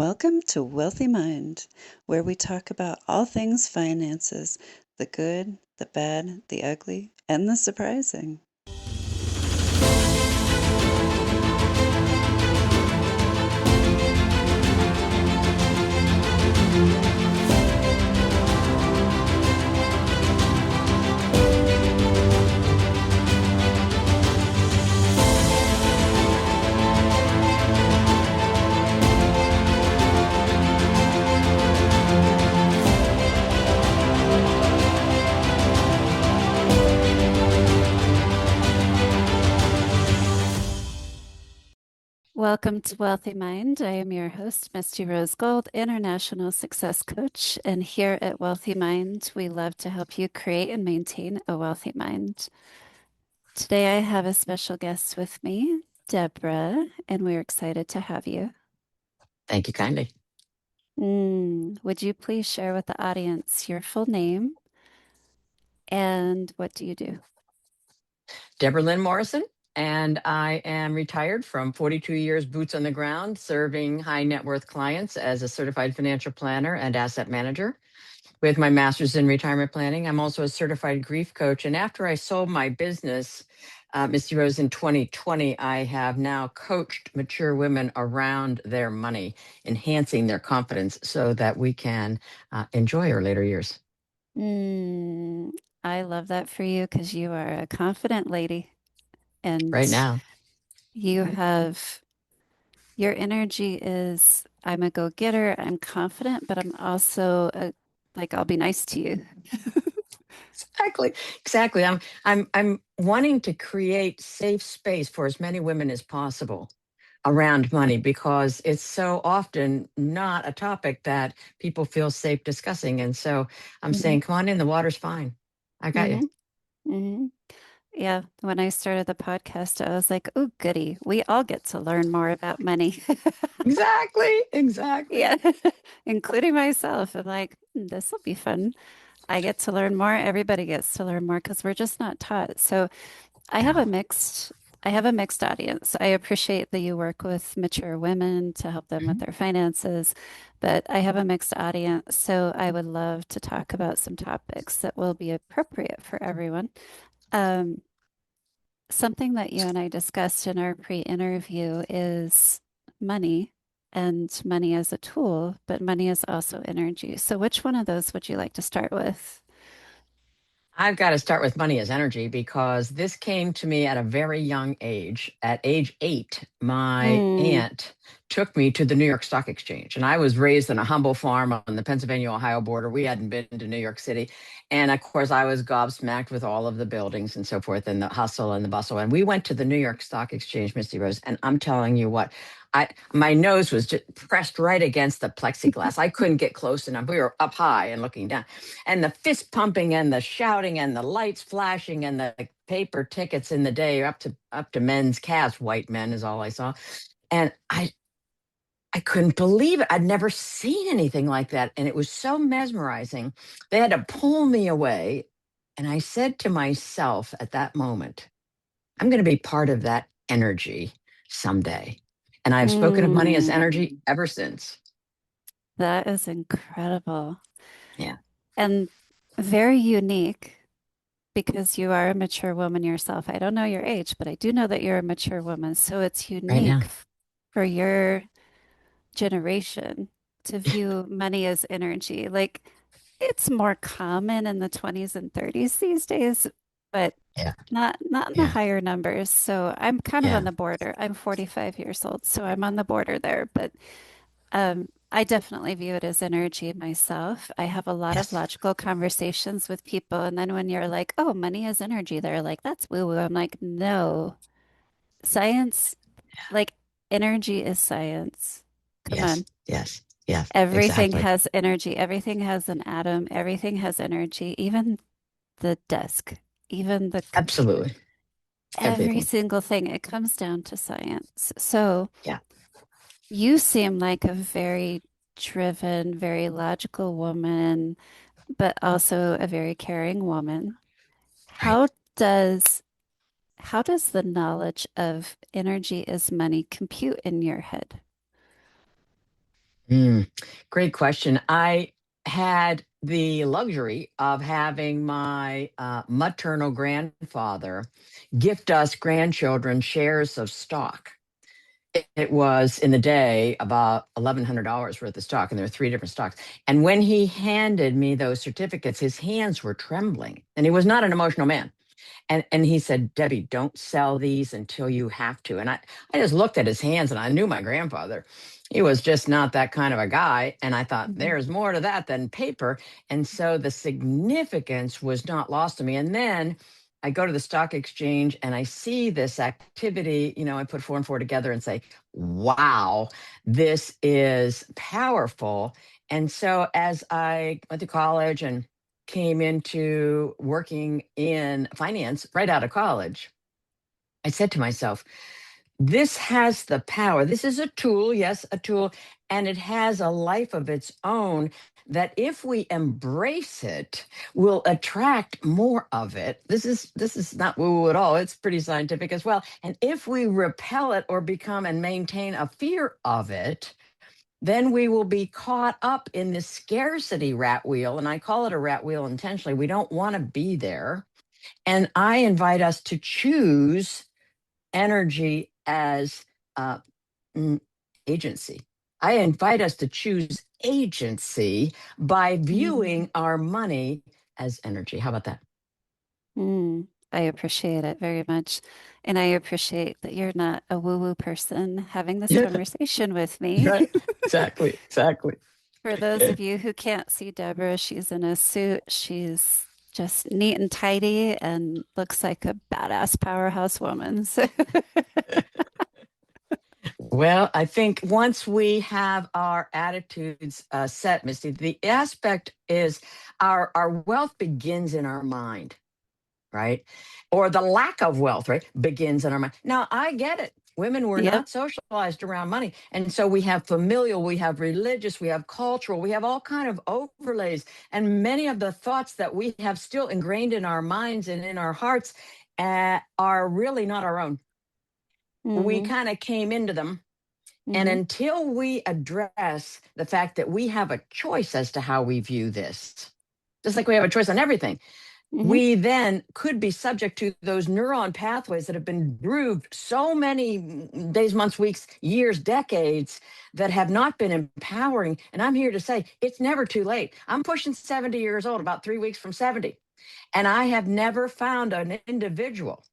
Welcome to Wealthy Mind, where we talk about all things finances, the good, the bad, the ugly, and the surprising. Welcome to Wealthy Mind. I am your host, Misty Rose Gold, International Success Coach. And here at Wealthy Mind, we love to help you create and maintain a wealthy mind. Today, I have a special guest with me, Debra, and we're excited to have you. Thank you kindly. Would you please share with the audience your full name and what do you do? Debra Morrison, and I am retired from 42 years boots on the ground, serving high net worth clients as a certified financial planner and asset manager. With my master's in retirement planning, I'm also a certified grief coach. And after I sold my business, Misty Rose, in 2020, I have now coached mature women around their money, enhancing their confidence so that we can enjoy our later years. I love that for you because you are a confident lady Right and now. you have your energy is I'm a go-getter, I'm confident, but I'm also like I'll be nice to you. Exactly. I'm wanting to create safe space for as many women as possible around money because it's so often not a topic that people feel safe discussing. And so I'm hmm saying, come on in, the water's fine. I got you. hmm hmm Yeah, when I started the podcast, I was like, "Oh, goody. We all get to learn more about money." Exactly. Exactly. Yeah, including myself. I'm like, this will be fun. I get to learn more. Everybody gets to learn more because we're just not taught. So I have a No. mixed I have a mixed audience. I appreciate that you work with mature women to help them with Mhm. their finances, but I have a mixed audience, so I would love to talk about some topics that will be appropriate for everyone. Um, Something that you and I discussed in our pre-interview is money and money as a tool, but money is also energy. So which one of those would you like to start with? I've got to start with money as energy because this came to me at a very young age. At age 8, my Mm, aunt took me to the New York Stock Exchange. And I was raised on a humble farm on the Pennsylvania Ohio border. We hadn't been to New York City. And of course, I was gobsmacked with all of the buildings and so forth and the hustle and the bustle. And we went to the New York Stock Exchange, Misty Rose. And I'm telling you what, my nose was just pressed right against the plexiglass. I couldn't get close enough. We were up high and looking down, and the fist pumping and the shouting and the lights flashing and the paper tickets in the day up to men's calves. White men is all I saw. And I couldn't believe it. I'd never seen anything like that. And it was so mesmerizing. They had to pull me away. And I said to myself at that moment, I'm going to be part of that energy someday. And I've spoken of money as energy mm. ever since. That is incredible Yeah, and very unique because you are a mature woman yourself. I don't know your age, but I do know that you're a mature woman. So it's right unique now. for your generation to view money as energy. Like it's more common in the 20s and 30s these days, but Yeah, not in the yeah, higher numbers. So I'm kind of on yeah. the border. I'm 45 years old, so I'm on the border there, but I definitely view it as energy myself. I have a lot of Yes. logical conversations with people, and then when you're like, "Oh, money is energy," they're like, "That's woo-woo." I'm like, "No, science, like energy is science. Come Yes, on. yes, yes, Everything exactly. has energy. Everything has an atom. Everything has energy. Even the desk, even the computer, Absolutely. every Everything. single thing. It comes down to science. So Yeah, you seem like a very driven, very logical woman, but also a very caring woman. right. How does how does the knowledge of energy is money compute in your head? Great question. I had the luxury of having my maternal grandfather gift us grandchildren shares of stock. It was in the day about $1,100 worth of stock, and there were three different stocks. And when he handed me those certificates, his hands were trembling, and he was not an emotional man. And he said, Debbie, don't sell these until you have to. And I just looked at his hands and I knew my grandfather. He was just not that kind of a guy. And I thought, Mhm. there's more to that than paper. And so the significance was not lost to me. And then I go to the stock exchange and I see this activity. I put four and four together and say, wow, this is powerful. And so as I went to college and came into working in finance right out of college, I said to myself, this has the power. This is a tool, yes, a tool, and it has a life of its own that if we embrace it, will attract more of it. This is not woo-woo at all. It's pretty scientific as well. And if we repel it or become and maintain a fear of it, then we will be caught up in this scarcity rat wheel. And I call it a rat wheel intentionally. We don't want to be there. And I invite us to choose energy as uh, mm, agency. I invite us to choose agency by Mm. viewing our money as energy. How about that? Mm. I appreciate it very much. And I appreciate that you're not a woo-woo person having this Yeah, conversation with me. right. Exactly. Exactly. For those of you who can't see Deborah, she's in a suit. She's just neat and tidy and looks like a badass powerhouse woman. So, Well, I think once we have our attitudes set, Misty, the aspect is our wealth begins in our mind, right? Or the lack of wealth, right, begins in our mind. Now, I get it. Women were yep. not socialized around money. And so we have familial, we have religious, we have cultural, we have all kind of overlays. And many of the thoughts that we have still ingrained in our minds and in our hearts are really not our own. We Mm-hmm. kind of came into them, and Mm-hmm. until we address the fact that we have a choice as to how we view this, just like we have a choice on everything, Mm-hmm. we then could be subject to those neuron pathways that have been grooved so many days, months, weeks, years, decades that have not been empowering. And I'm here to say it's never too late. I'm pushing 70 years old, about 3 weeks from 70. And I have never found an individual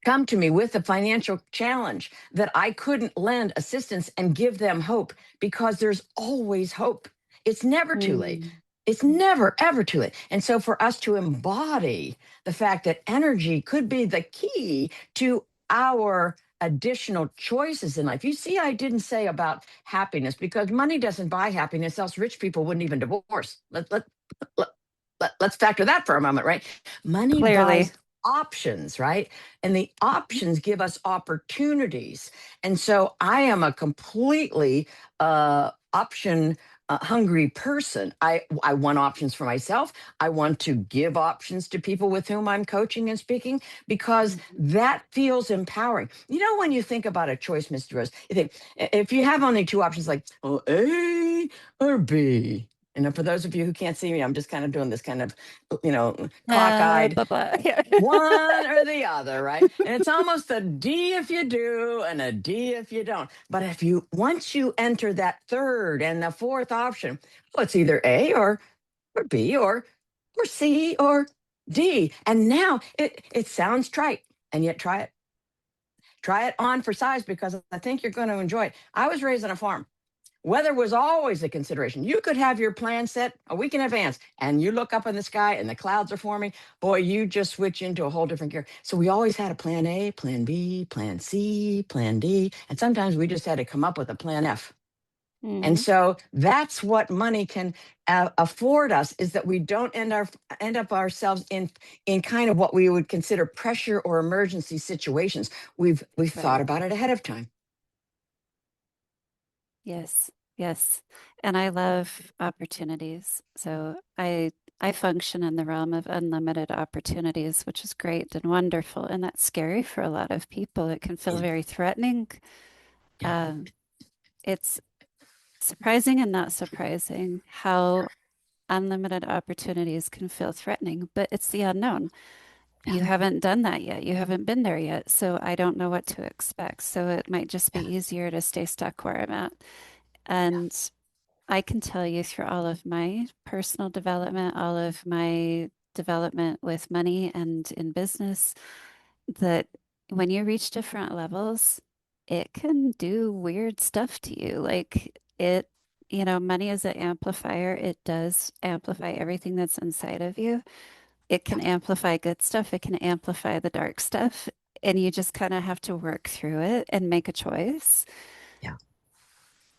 come to me with a financial challenge that I couldn't lend assistance and give them hope, because there's always hope. It's never too late. Mm-hmm. It's never, ever too late. And so for us to embody the fact that energy could be the key to our additional choices in life. You see, I didn't say about happiness because money doesn't buy happiness, else rich people wouldn't even divorce. Let, let's factor that for a moment, right? Money buys Clearly. options, right? And the options give us opportunities. And so I am a completely option hungry person. I want options for myself. I want to give options to people with whom I'm coaching and speaking, because Mhm. that feels empowering. When you think about a choice, Mr. Rose, you think if you have only two options, like, oh, A or B. For those of you who can't see me, I'm just kind of doing this kind of, cockeyed, Blah blah. Yeah. one or the other, right? And it's almost a D if you do and a D if you don't. But once you enter that third and the fourth option, well, it's either A or B or C or D. And now it sounds trite, and yet try it. Try it on for size, because I think you're going to enjoy it. I was raised on a farm. Weather was always a consideration. You could have your plan set a week in advance, and you look up in the sky and the clouds are forming. Boy, you just switch into a whole different gear. So we always had a plan A, plan B, plan C, plan D. And sometimes we just had to come up with a plan F. And Mm-hmm. so that's what money can afford us, is that we don't end up ourselves in kind of what we would consider pressure or emergency situations. We've thought Right. about it ahead of time. Yes. Yes. And I love opportunities. So I function in the realm of unlimited opportunities, which is great and wonderful. And that's scary for a lot of people. It can feel Yeah. very threatening. Yeah. Um, it's surprising and not surprising how unlimited opportunities can feel threatening, but it's the unknown. Yeah. You haven't done that yet. You haven't been there yet. So I don't know what to expect. So it might just be Yeah. easier to stay stuck where I'm at. And I can tell you through all of my personal development, all of my development with money and in business, that when you reach different levels, it can do weird stuff to you. Like it, money is an amplifier. It does amplify everything that's inside of you. It Yeah. can amplify good stuff, it can amplify the dark stuff. And you just kind of have to work through it and make a choice. Yeah.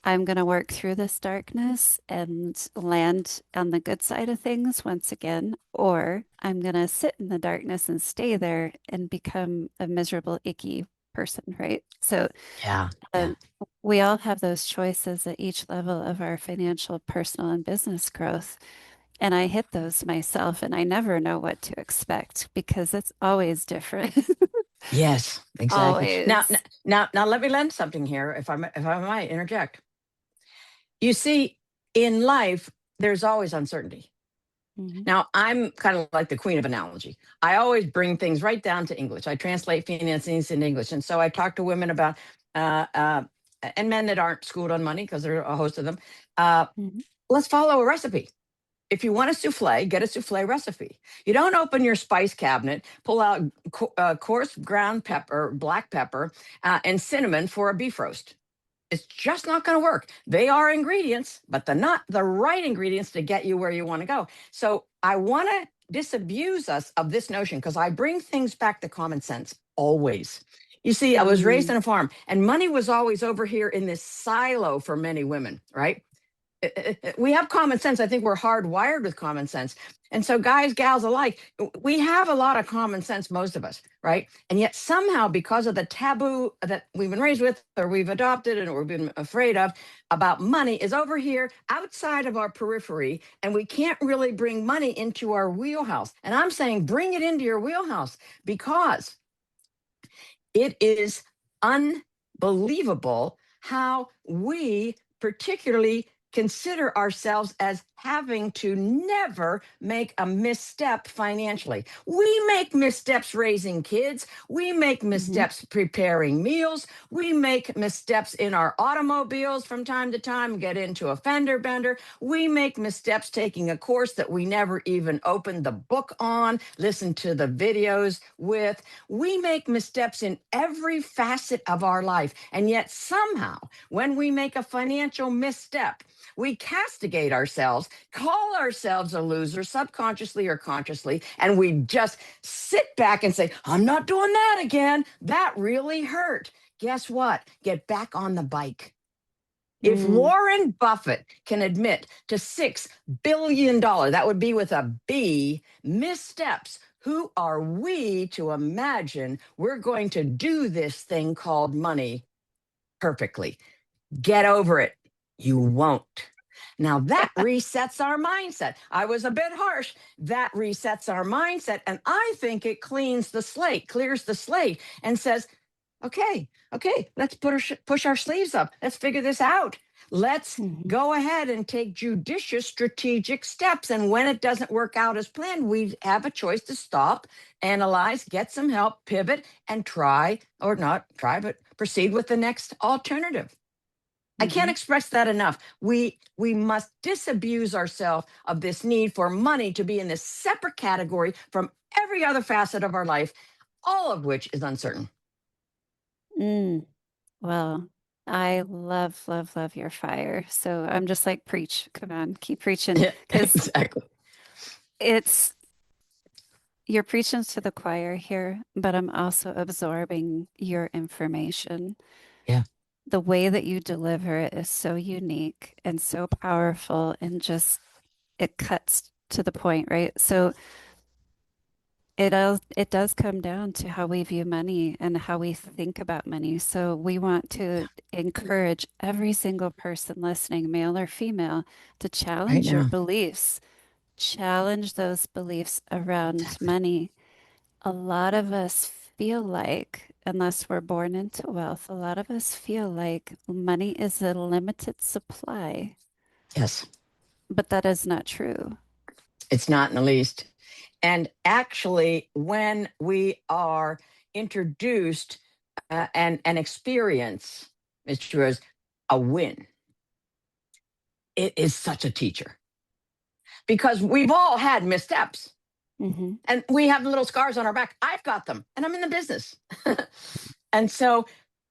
I'm going to work through this darkness and land on the good side of things once again, or I'm going to sit in the darkness and stay there and become a miserable, icky person, right? So, Yeah. Yeah. um, we all have those choices at each level of our financial, personal, and business growth. And I hit those myself, and I never know what to expect because it's always different. Yes, exactly. Always. Now, let me lend something here, if I might interject. You see, in life, there's always uncertainty. Hmm. Now, I'm kind of like the queen of analogy. I always bring things right down to English. I translate financings in English, and so I talk to women about, uh, uh, and men that aren't schooled on money because there are a host of them. Uh, Hmm. let's follow a recipe. If you want a souffle, get a souffle recipe. You don't open your spice cabinet, pull out coarse ground pepper, black pepper, and cinnamon for a beef roast. It's just not going to work. They are ingredients, but they're not the right ingredients to get you where you want to go. So I want to disabuse us of this notion because I bring things back to common sense always. You see, I was raised Mm. on a farm and money was always over here in this silo for many women, right? We have common sense. I think we're hardwired with common sense. And so, guys, gals alike, we have a lot of common sense, most of us, right? And yet, somehow, because of the taboo that we've been raised with, or we've adopted, and we've been afraid of about money, is over here outside of our periphery. And we can't really bring money into our wheelhouse. And I'm saying, bring it into your wheelhouse because it is unbelievable how we particularly consider ourselves as having to never make a misstep financially. We make missteps raising kids. We make Hmm. missteps preparing meals. We make missteps in our automobiles from time to time, get into a fender bender. We make missteps taking a course that we never even opened the book on, listen to the videos with. We make missteps in every facet of our life. And yet, somehow, when we make a financial misstep, we castigate ourselves, call ourselves a loser subconsciously or consciously, and we just sit back and say, I'm not doing that again. That really hurt. Guess what? Get back on the bike. If Mm. Warren Buffett can admit to $6 billion, that would be with a B, missteps, who are we to imagine we're going to do this thing called money perfectly? Get over it. You won't. Now that resets our mindset. I was a bit harsh. That resets our mindset. And I think it cleans the slate, clears the slate, and says, okay, let's push our sleeves up. Let's figure this out. Let's Hmm. go ahead and take judicious strategic steps. And when it doesn't work out as planned, we have a choice to stop, analyze, get some help, pivot, and try, or not try, but proceed with the next alternative. I can't Hmm. express that enough. We must disabuse ourselves of this need for money to be in this separate category from every other facet of our life, all of which is uncertain. Mm. Well, I love, love, love your fire. So I'm just like, preach. Come on, keep preaching. Yeah, Because exactly. it's, you're preaching to the choir here, but I'm also absorbing your information. Yeah. The way that you deliver it is so unique and so powerful and just it cuts to the point, right? So it does come down to how we view money and how we think about money. So we want to encourage every single person listening, male or female, to Right challenge your now. beliefs, challenge those beliefs around Exactly. money. A lot of us feel like unless we're born into wealth, a lot of us feel like money is a limited supply, Yes, but that is not true. it's not in the least. And actually, when we are introduced and experience, Mr. Rose, a win, it is such a teacher because we've all had missteps Mm-hmm. and we have little scars on our back. I've got them and I'm in the business. And so,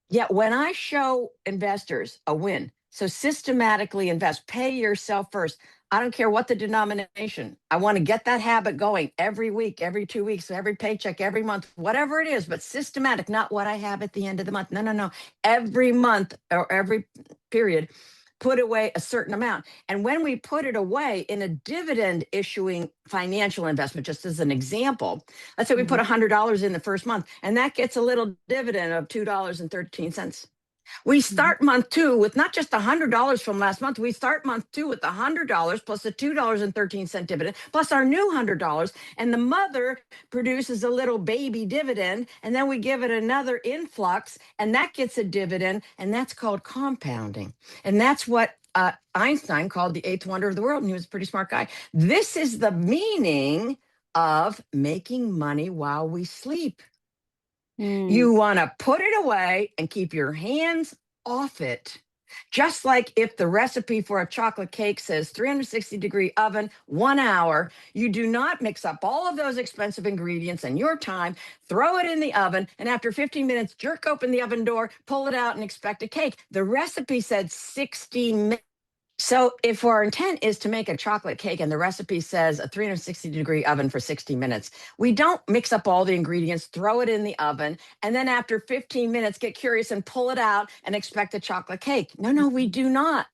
yeah, when I show investors a win, so systematically invest, pay yourself first. I don't care what the denomination. I want to get that habit going every week, every 2 weeks, every paycheck, every month, whatever it is, but systematic, not what I have at the end of the month. No, no, no. Every month or every period, put away a certain amount. And when we put it away in a dividend issuing financial investment, just as an example, let's say we put $100 in the first month and that gets a little dividend of $2.13. We start month two with not just $100 from last month. We start month two with $100 plus the $2.13 dividend plus our new $100. And the mother produces a little baby dividend. And then we give it another influx and that gets a dividend. And that's called compounding. And that's what Einstein called the eighth wonder of the world. And he was a pretty smart guy. This is the meaning of making money while we sleep. You want to put it away and keep your hands off it. Just like if the recipe for a chocolate cake says 360-degree oven, 1 hour, you do not mix up all of those expensive ingredients and your time, throw it in the oven, and after 15 minutes, jerk open the oven door, pull it out, and expect a cake. The recipe said 60 minutes. So if our intent is to make a chocolate cake and the recipe says a 360-degree oven for 60 minutes, we don't mix up all the ingredients, throw it in the oven, and then after 15 minutes, get curious and pull it out and expect a chocolate cake. No, we do not.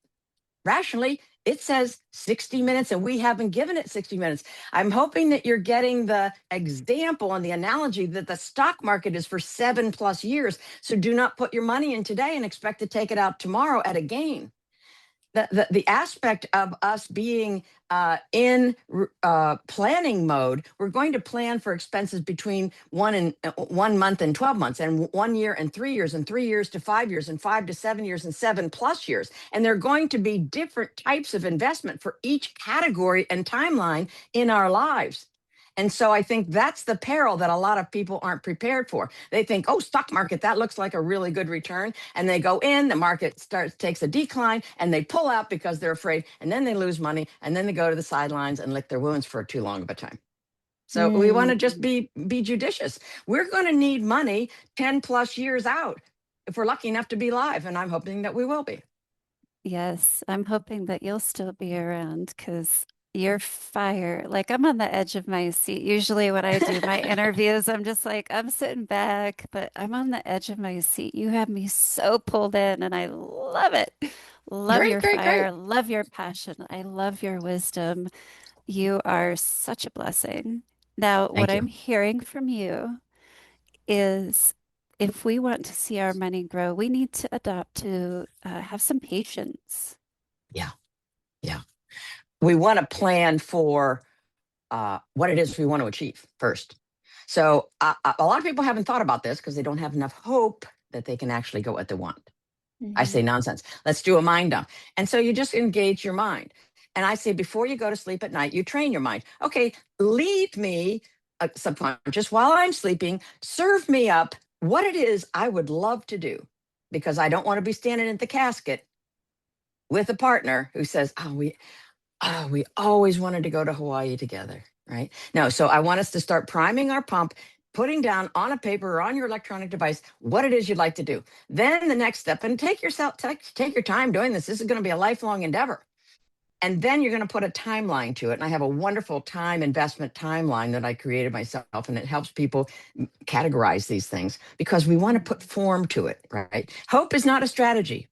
Rationally, it says 60 minutes and we haven't given it 60 minutes. I'm hoping that you're getting the example and the analogy that the stock market is for 7+ years. So do not put your money in today and expect to take it out tomorrow at a gain. The aspect of us being in planning mode, we're going to plan for expenses between 1 month and 12 months, and 1 year and 3 years, and 3 years to 5 years, and 5 to 7 years, and 7+ years. And they're going to be different types of investment for each category and timeline in our lives. And so I think that's the peril that a lot of people aren't prepared for. They think, oh, stock market, that looks like a really good return. And they go in, the market takes a decline, and they pull out because they're afraid. And then they lose money. And then they go to the sidelines and lick their wounds for too long of a time. So we want to just be judicious. We're going to need money 10+ years out if we're lucky enough to be live. And I'm hoping that we will be. Yes, I'm hoping that you'll still be around because you're fire. Like I'm on the edge of my seat. Usually when I do my interviews, I'm just like, I'm sitting back, but I'm on the edge of my seat. You have me so pulled in and I love it. Love your fire, love your passion. I love your wisdom. You are such a blessing. Now, what Thank you. I'm hearing from you is if we want to see our money grow, we need to adopt to have some patience. Yeah. We want to plan for what it is we want to achieve first. So a lot of people haven't thought about this because they don't have enough hope that they can actually get what they want. I say nonsense. Let's do a mind dump. And so you just engage your mind. And I say, before you go to sleep at night, you train your mind. Okay, leave me subconscious while I'm sleeping, serve me up what it is I would love to do, because I don't want to be standing at the casket with a partner who says, we always wanted to go to Hawaii together, right? No, so I want us to start priming our pump, putting down on a paper or on your electronic device what it is you'd like to do. Then the next step, and take your time doing this. This is going to be a lifelong endeavor. And then you're going to put a timeline to it. And I have a wonderful time investment timeline that I created myself, and it helps people categorize these things because we want to put form to it, right? Hope is not a strategy.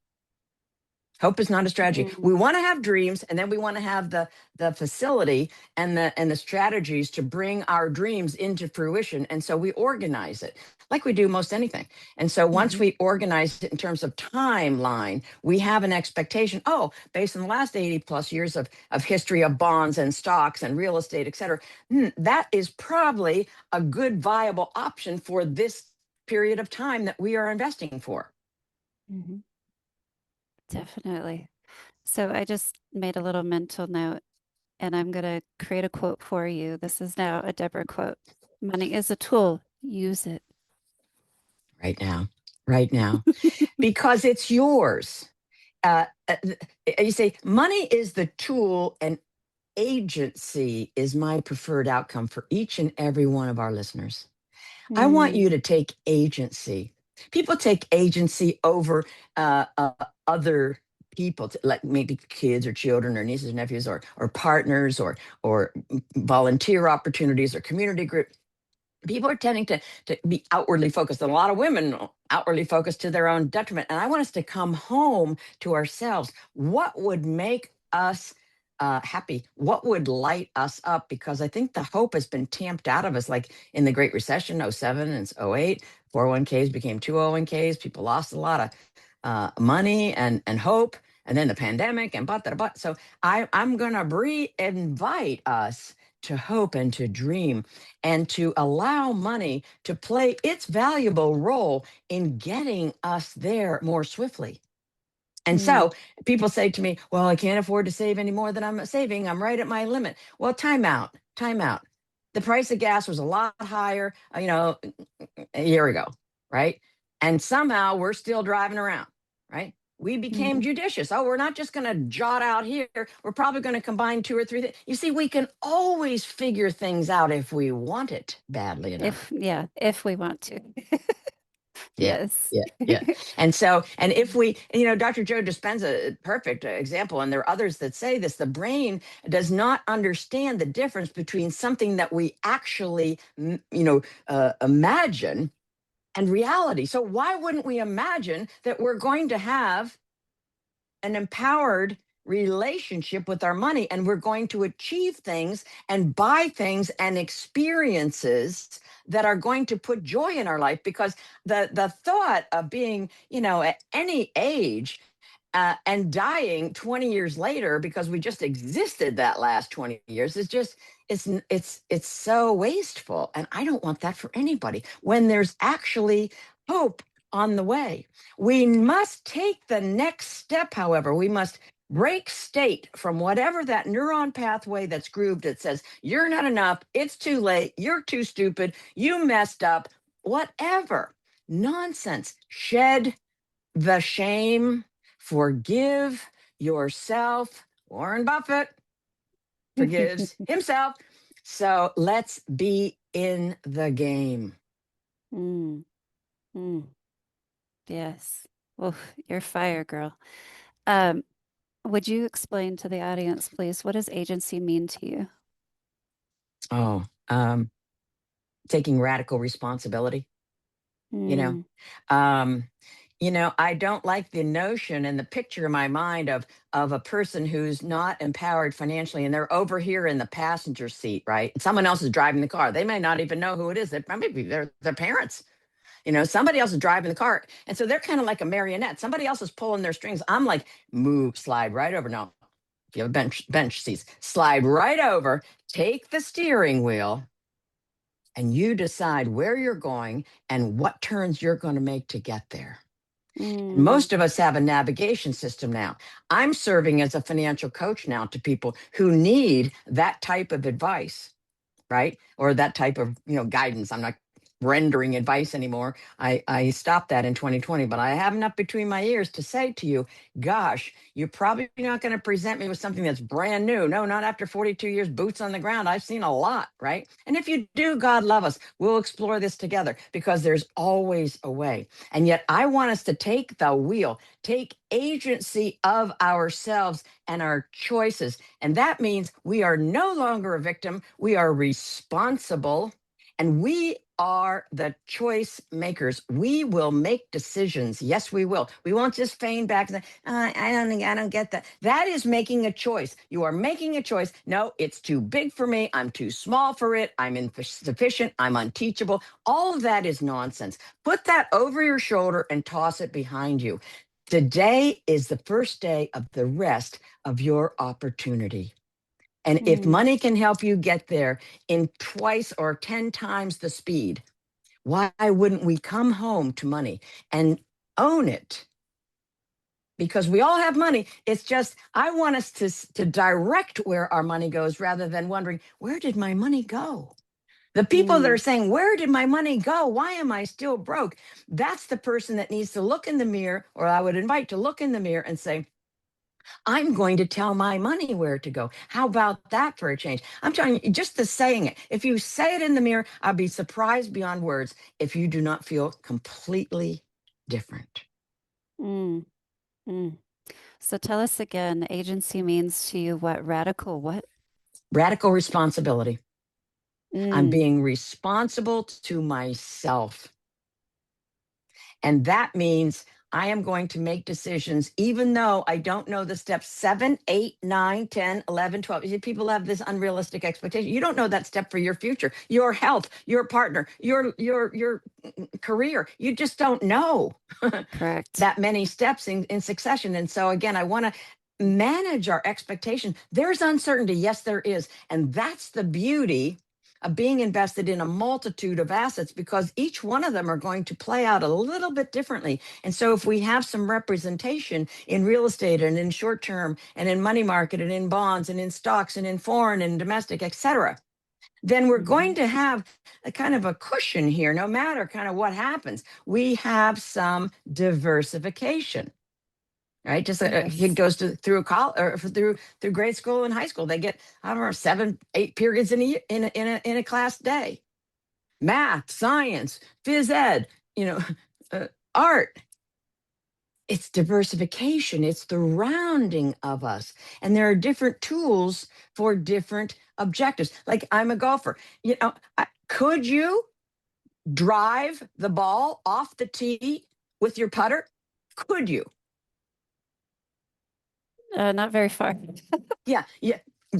Hope is not a strategy. We want to have dreams, and then we want to have the facility and the strategies to bring our dreams into fruition. And so we organize it like we do most anything. And so once we organize it in terms of timeline, we have an expectation. Oh, based on the last 80+ years of history of bonds and stocks and real estate, et cetera, that is probably a good viable option for this period of time that we are investing for. Mm-hmm. Definitely. So I just made a little mental note and I'm going to create a quote for you. This is now a Debra quote. Money is a tool. Use it. Right now, because it's yours. You say money is the tool and agency is my preferred outcome for each and every one of our listeners. I want Mm, you to take agency. People take agency over other people, like maybe kids or children or nieces or nephews or partners or volunteer opportunities or community group. People are tending to be outwardly focused, and a lot of women outwardly focused to their own detriment. And I want us to come home to ourselves. What would make us happy? What would light us up? Because I think the hope has been tamped out of us, like in the Great Recession, '07 and '08. 401ks became 201ks. People lost a lot of money and hope. And then the pandemic and but. So I'm going to invite us to hope and to dream and to allow money to play its valuable role in getting us there more swiftly. And mm, so people say to me, well, I can't afford to save any more than I'm saving. I'm right at my limit. Well, time out, time out. The price of gas was a lot higher, a year ago, right? And somehow we're still driving around, right? We became mm. judicious. Oh, we're not just going to jot out here. We're probably going to combine two or three things. You see, we can always figure things out if we want it badly enough. If we want to. Yeah, Yes. yeah. And so, and if we, Dr. Joe Dispenza, perfect example, and there are others that say this, the brain does not understand the difference between something that we actually, imagine and reality. So why wouldn't we imagine that we're going to have an empowered relationship with our money and we're going to achieve things and buy things and experiences that are going to put joy in our life? Because the thought of being at any age and dying 20 years later because we just existed that last 20 years is just it's so wasteful, and I don't want that for anybody when there's actually hope on the way. We must take the next step, however. We must break state from whatever that neuron pathway that's grooved that says you're not enough, it's too late, you're too stupid, you messed up, whatever nonsense. Shed the shame, forgive yourself. Warren Buffett forgives himself. So let's be in the game. Mm, mm. Yes. Oh, you're fire, girl. Um, would you explain to the audience, please, what does agency mean to you? Oh, taking radical responsibility. you know Mm, um I don't like the notion and the picture in my mind of a person who's not empowered financially and they're over here in the passenger seat, right, and someone else is driving the car. They may not even know who it is. Maybe they're their parents. Somebody else is driving the car, and so they're kind of like a marionette. Somebody else is pulling their strings. I'm like, move, slide right over. No, if you have bench seats, slide right over, take the steering wheel, and you decide where you're going and what turns you're going to make to get there. And mm, most of us have a navigation system now. I'm serving as a financial coach now to people who need that type of advice, right? Or that type of, guidance. I'm not rendering advice anymore. I stopped that in 2020, but I have enough between my ears to say to you, gosh, you're probably not going to present me with something that's brand new. No, not after 42 years, boots on the ground. I've seen a lot, right? And if you do, God love us, we'll explore this together because there's always a way. And yet I want us to take the wheel, take agency of ourselves and our choices. And that means we are no longer a victim. We are responsible, and we are the choice makers. We will make decisions. Yes, we will. We won't just feign back and say, I don't get that. That is making a choice. You are making a choice. No, it's too big for me. I'm too small for it. I'm insufficient. I'm unteachable. All of that is nonsense. Put that over your shoulder and toss it behind you. Today is the first day of the rest of your opportunity. And if mm, money can help you get there in twice or 10 times the speed, Why wouldn't we come home to money and own it? Because we all have money. It's just, I want us to direct where our money goes rather than wondering, where did my money go? The people that are saying, where did my money go? Why am I still broke? That's the person that needs to look in the mirror, or I would invite to look in the mirror and say, I'm going to tell my money where to go. How about that for a change? I'm telling you, just the saying it. If you say it in the mirror, I'll be surprised beyond words if you do not feel completely different. Mm, mm. So tell us again, agency means to you what? Radical what? Radical responsibility. I'm Mm, being responsible to myself. And that means I am going to make decisions, even though I don't know the steps 7, 8, 9, 10, 11, 12. You see, people have this unrealistic expectation. You don't know that step for your future, your health, your partner, your career. You just don't know correct. that many steps in succession. And so again, I want to manage our expectation. There's uncertainty. Yes, there is. And that's the beauty of being invested in a multitude of assets, because each one of them are going to play out a little bit differently. And so if we have some representation in real estate and in short term and in money market and in bonds and in stocks and in foreign and domestic, et cetera, then we're going to have a kind of a cushion here, no matter kind of what happens. We have some diversification. Right, just a kid Yes. goes through college or through grade school and high school. They get, I don't know, 7, 8 periods in a class day. Math, science, phys ed, art. It's diversification. It's the rounding of us, and there are different tools for different objectives. Like, I'm a golfer. Could you drive the ball off the tee with your putter? Could you? Not very far. Yeah,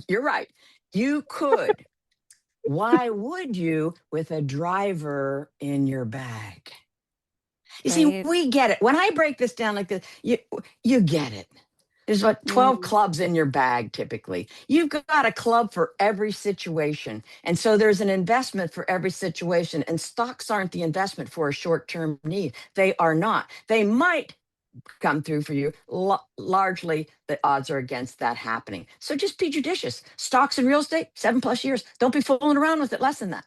you're right. You could. Why would you with a driver in your bag? You see, Right. we get it. When I break this down like this, you get it. There's what 12 Mm, clubs in your bag typically. You've got a club for every situation. And so there's an investment for every situation. And stocks aren't the investment for a short-term need. They are not. They might come through for you. Largely, the odds are against that happening. So just be judicious. Stocks and real estate, 7+ years. Don't be fooling around with it less than that.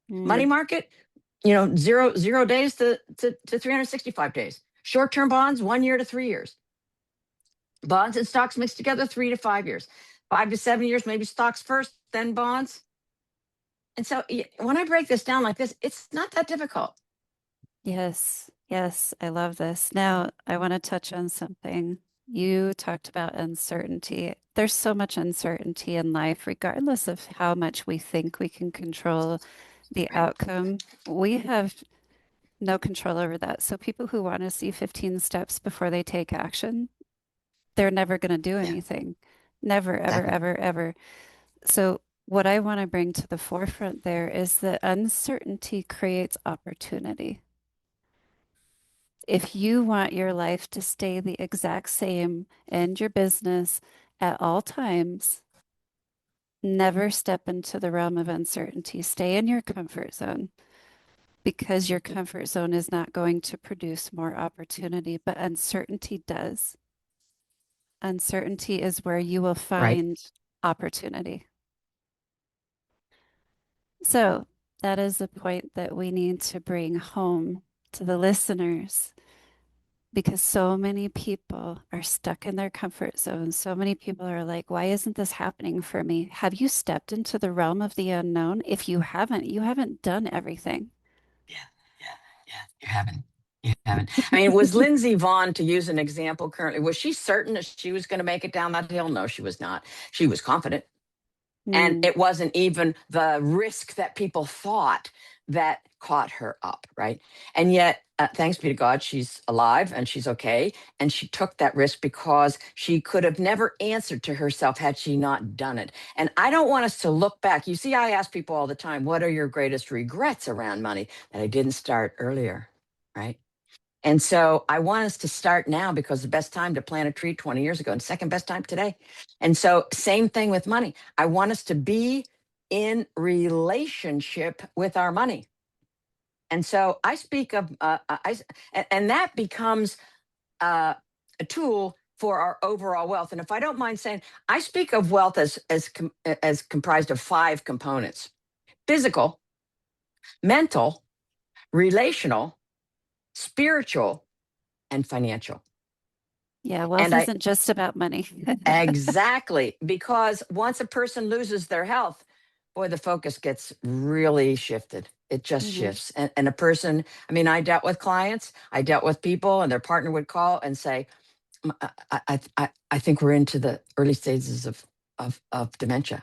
Money mm. market, zero days to 365 days. Short-term bonds, 1 year to 3 years. Bonds and stocks mixed together, 3 to 5 years. 5 to 7 years, maybe stocks first, then bonds. And so when I break this down like this, it's not that difficult. Yes. Yes. I love this. Now, I want to touch on something. You talked about uncertainty. There's so much uncertainty in life, regardless of how much we think we can control the Right. outcome. We have no control over that. So people who want to see 15 steps before they take action, they're never going to do Yeah, anything. Never, ever, exactly. ever, ever. So what I want to bring to the forefront there is that uncertainty creates opportunity. If you want your life to stay the exact same and your business at all times, never step into the realm of uncertainty. Stay in your comfort zone, because your comfort zone is not going to produce more opportunity, but uncertainty does. Uncertainty is where you will Right. find opportunity. So that is the point that we need to bring home to the listeners, because so many people are stuck in their comfort zone. So many people are like, why isn't this happening for me? Have you stepped into the realm of the unknown? If you haven't, you haven't done everything. Yeah, yeah, yeah. You haven't. You haven't. I mean, was Lindsey Vaughn, to use an example currently, was she certain that she was going to make it down that hill? No, she was not. She was confident. And Hmm. it wasn't even the risk that people thought that caught her up, right? And yet, thanks be to God, she's alive and she's okay. And she took that risk because she could have never answered to herself had she not done it. And I don't want us to look back. You see, I ask people all the time, what are your greatest regrets around money? That I didn't start earlier, right? And so I want us to start now, because the best time to plant a tree 20 years ago and second best time today. And so same thing with money. I want us to be in relationship with our money. And so I speak of, and that becomes a tool for our overall wealth. And if I don't mind saying, I speak of wealth as comprised of 5 components: physical, mental, relational, spiritual, and financial. Yeah, wealth And I isn't just about money. exactly, because once a person loses their health, boy, the focus gets really shifted. It just Hmm. shifts. And a person, I mean, I dealt with clients, I dealt with people, and their partner would call and say, I think we're into the early stages of dementia.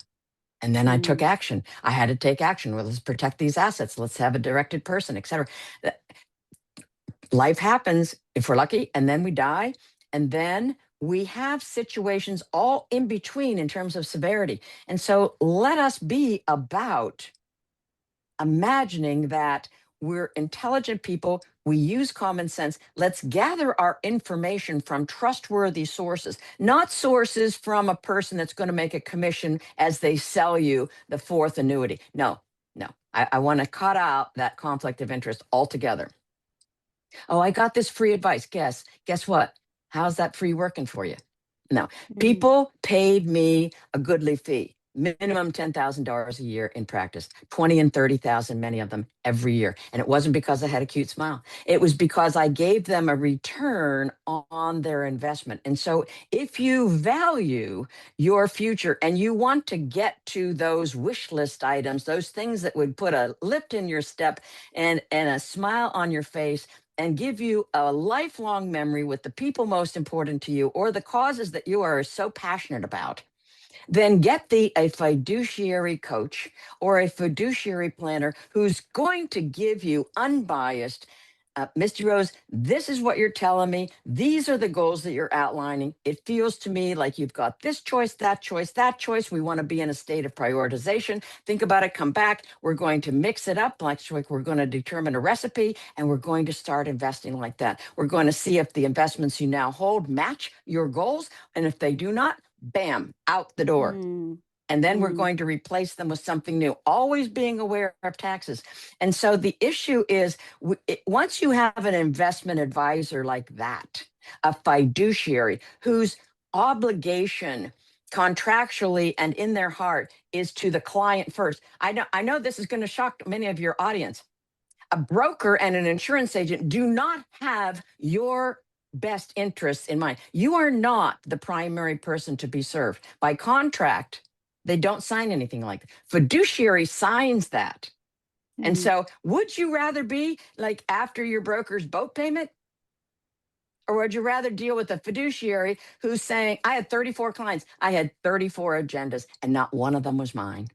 And then I took Mm. action. I had to take action. Well, let's protect these assets. Let's have a directed person, et cetera. Life happens if we're lucky, and then we die. And then we have situations all in between in terms of severity. And so let us be about imagining that we're intelligent people. We use common sense. Let's gather our information from trustworthy sources, not sources from a person that's going to make a commission as they sell you the 4th annuity. No, no. I want to cut out that conflict of interest altogether. Oh, I got this free advice. Guess what? How's that free working for you? No, Mm. people paid me a goodly fee, minimum $10,000 a year in practice, 20 and 30,000, many of them every year. And it wasn't because I had a cute smile. It was because I gave them a return on their investment. And so if you value your future and you want to get to those wish list items, those things that would put a lift in your step and a smile on your face, and give you a lifelong memory with the people most important to you or the causes that you are so passionate about, then get a fiduciary coach or a fiduciary planner who's going to give you unbiased. Misty Rose, this is what you're telling me. These are the goals that you're outlining. It feels to me like you've got this choice, that choice, that choice. We want to be in a state of prioritization. Think about it, come back. We're going to mix it up. Like we're going to determine a recipe and we're going to start investing like that. We're going to see if the investments you now hold match your goals. And if they do not, bam, out the door. Mm. And then we're Mm. going to replace them with something new, always being aware of taxes. And so the issue is once you have an investment advisor like that, a fiduciary whose obligation contractually and in their heart is to the client first. I know this is going to shock many of your audience. A broker and an insurance agent do not have your best interests in mind. You are not the primary person to be served. By contract, they don't sign anything like that. Fiduciary signs that. And Mm. so, would you rather be like after your broker's boat payment? Or would you rather deal with a fiduciary who's saying, I had 34 clients, I had 34 agendas, and not one of them was mine?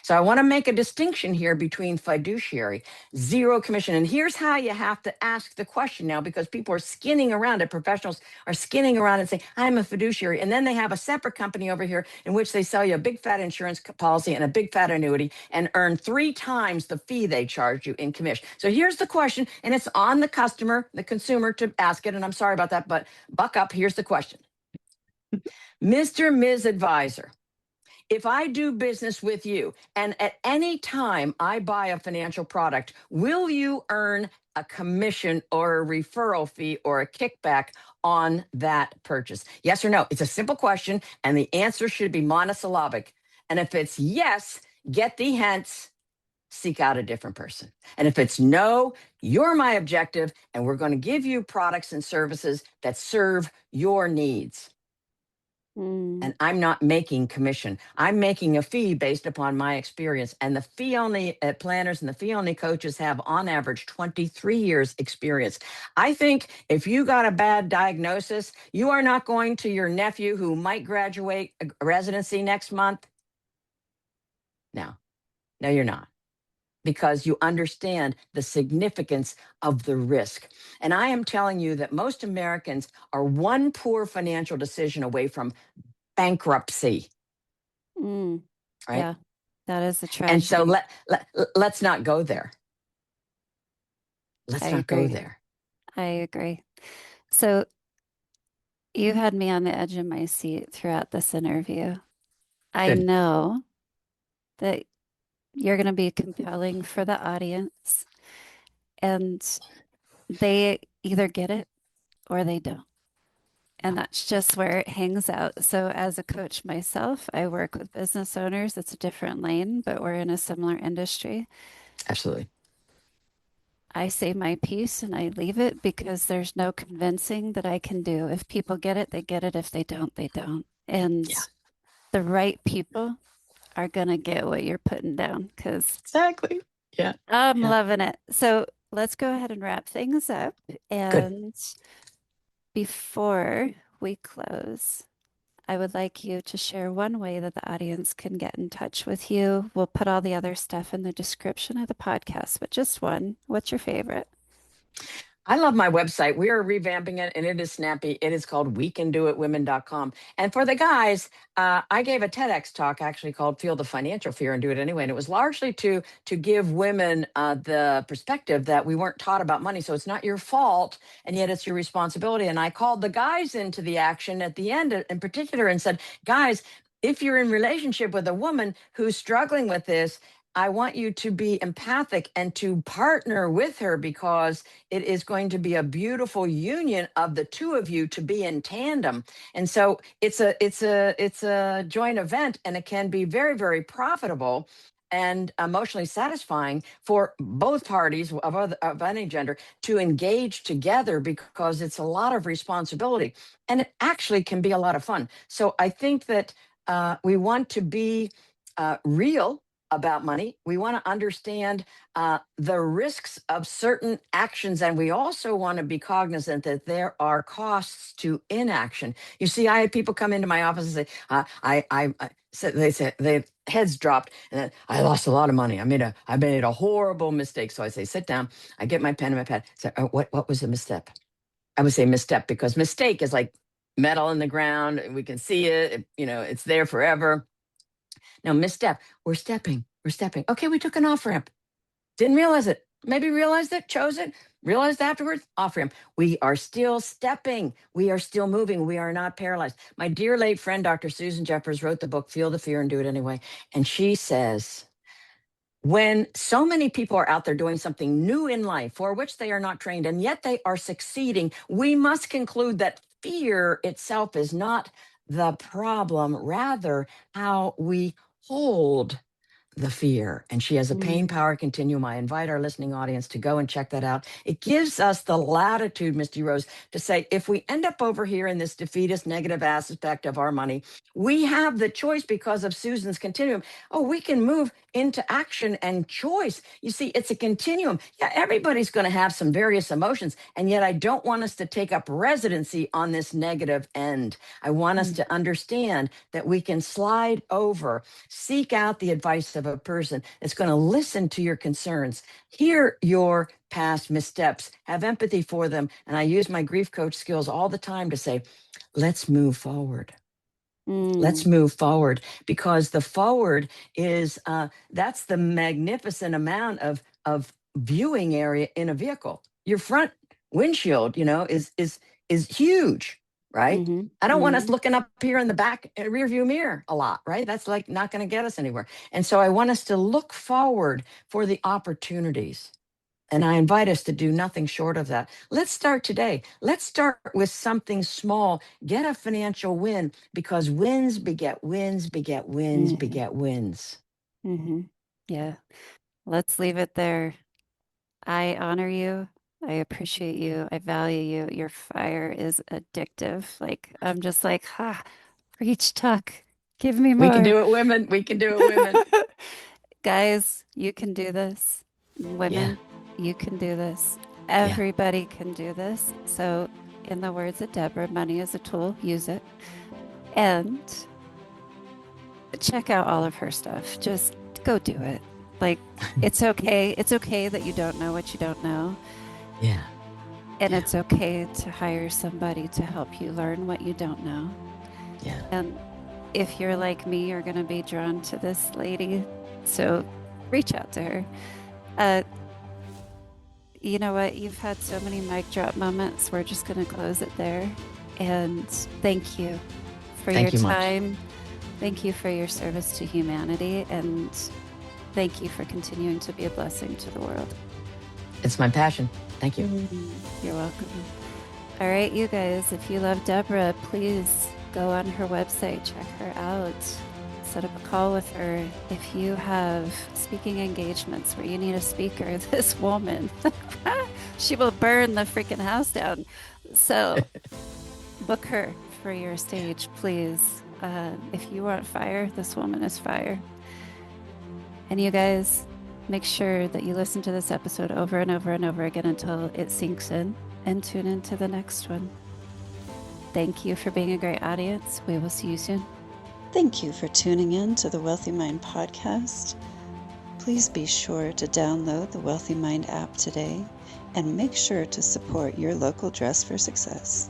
So I want to make a distinction here between fiduciary, zero commission. And here's how you have to ask the question now, because people are skinning around it. Professionals are skinning around and saying, I'm a fiduciary. And then they have a separate company over here in which they sell you a big fat insurance policy and a big fat annuity and earn 3 times the fee they charge you in commission. So here's the question, and it's on the customer, the consumer to ask it. And I'm sorry about that, but buck up. Here's the question. Mr. Ms. Advisor, if I do business with you and at any time I buy a financial product, will you earn a commission or a referral fee or a kickback on that purchase? Yes or no? It's a simple question, and the answer should be monosyllabic. And if it's yes, get thee hence, seek out a different person. And if it's no, you're my objective, and we're going to give you products and services that serve your needs. Mm. And I'm not making commission. I'm making a fee based upon my experience. And the fee only planners and the fee only coaches have on average 23 years experience. I think if you got a bad diagnosis, you are not going to your nephew who might graduate a residency next month. No, you're not, because you understand the significance of the risk. And I am telling you that most Americans are one poor financial decision away from bankruptcy, Mm. right? Yeah, that is a And so tragedy. let's not go there. I Let's not go agree. there. I agree. So you had me on the edge of my seat throughout this interview. I Good. know that you're going to be compelling for the audience. and they either get it or they don't. And that's just where it hangs out. So, as a coach myself, I work with business owners. It's a different lane, but we're in a similar industry. Absolutely. I say my piece and I leave it because there's no convincing that I can do. If people get it, they get it. If they don't, they don't. And Yeah. the right people are going to get what you're putting down because Exactly. Yeah. I'm Yeah. loving it. So, let's go ahead and wrap things up. Good. And before we close, I would like you to share one way that the audience can get in touch with you. We'll put all the other stuff in the description of the podcast, but just one. What's your favorite? I love my website. We are revamping it and it is snappy. It is called wecandoitwomen.com. And for the guys, I gave a TEDx talk actually called Feel the Financial Fear and Do It Anyway. And it was largely to give women the perspective that we weren't taught about money. So it's not your fault and yet it's your responsibility. And I called the guys into the action at the end in particular and said, guys, if you're in relationship with a woman who's struggling with this, I want you to be empathic and to partner with her because it is going to be a beautiful union of the two of you to be in tandem. And so it's a joint event and it can be very, very profitable and emotionally satisfying for both parties of any gender to engage together because it's a lot of responsibility and it actually can be a lot of fun. So I think that we want to be real about money. We want to understand the risks of certain actions, and we also want to be cognizant that there are costs to inaction. You see, I had people come into my office and say, they say their heads dropped, and then, I lost a lot of money. I made a horrible mistake. So I say, sit down. I get my pen and my pad. Say, oh, what was a misstep? I would say misstep because mistake is like metal in the ground. We can see it. It's there forever. Now, misstep, we're stepping. Okay, we took an off ramp. Didn't realize it. Maybe realized it, chose it, realized afterwards, off ramp. We are still stepping. We are still moving. We are not paralyzed. My dear late friend, Dr. Susan Jeffers, wrote the book, Feel the Fear and Do It Anyway. And she says, when so many people are out there doing something new in life for which they are not trained, and yet they are succeeding, we must conclude that fear itself is not the problem, rather, how we hold the fear. And she has a pain Mm, power continuum. I invite our listening audience to go and check that out. It gives us the latitude, Misty Rose, to say, if we end up over here in this defeatist negative aspect of our money, we have the choice because of Susan's continuum. Oh, we can move into action and choice. You see, it's a continuum. Yeah, everybody's going to have some various emotions. And yet I don't want us to take up residency on this negative end. I want us mm, to understand that we can slide over, seek out the advice of a person that's going to listen to your concerns, hear your past missteps, have empathy for them. And I use my grief coach skills all the time to say, let's move forward. Let's mm, move forward because the forward is that's the magnificent amount of viewing area in a vehicle. Your front windshield, is huge, right? mhm, I don't want us mhm, looking up here in the back rear view mirror a lot, right? That's like not going to get us anywhere. And so I want us to look forward for the opportunities. And I invite us to do nothing short of that. Let's start today. Let's start with something small. Get a financial win because wins beget wins, beget wins, mhm, beget wins. mhm. Yeah, let's leave it there. I honor you. I appreciate you. I value you. Your fire is addictive. Like, I'm just like, preach, Tuck. Give me We can more. do it, women. We can do it, women. Guys, you can do this. Yeah, Women, you can do this. yeah. Everybody can do this. So, in the words of Deborah, money is a tool, use it. And check out all of her stuff. Just go do it. Like, it's okay. It's okay that you don't know what you don't know. Yeah, And yeah, it's okay to hire somebody to help you learn what you don't know. yeah. And if you're like me, you're going to be drawn to this lady. So reach out to her. Uh, you know what? You've had so many mic drop moments. We're just going to close it there. And thank you for your Thank you much. time. Thank you for your service to humanity. And thank you for continuing to be a blessing to the world. It's my passion. Thank you. You're welcome. All right, you guys, if you love Debra, please go on her website, check her out, set up a call with her. If you have speaking engagements where you need a speaker, this woman, she will burn the freaking house down. So book her for your stage, please. If you want fire, this woman is fire. And you guys, make sure that you listen to this episode over and over and over again until it sinks in, and tune into the next one. Thank you for being a great audience. We will see you soon. Thank you for tuning in to the Wealthy Mind podcast. Please be sure to download the Wealthy Mind app today and make sure to support your local Dress for Success.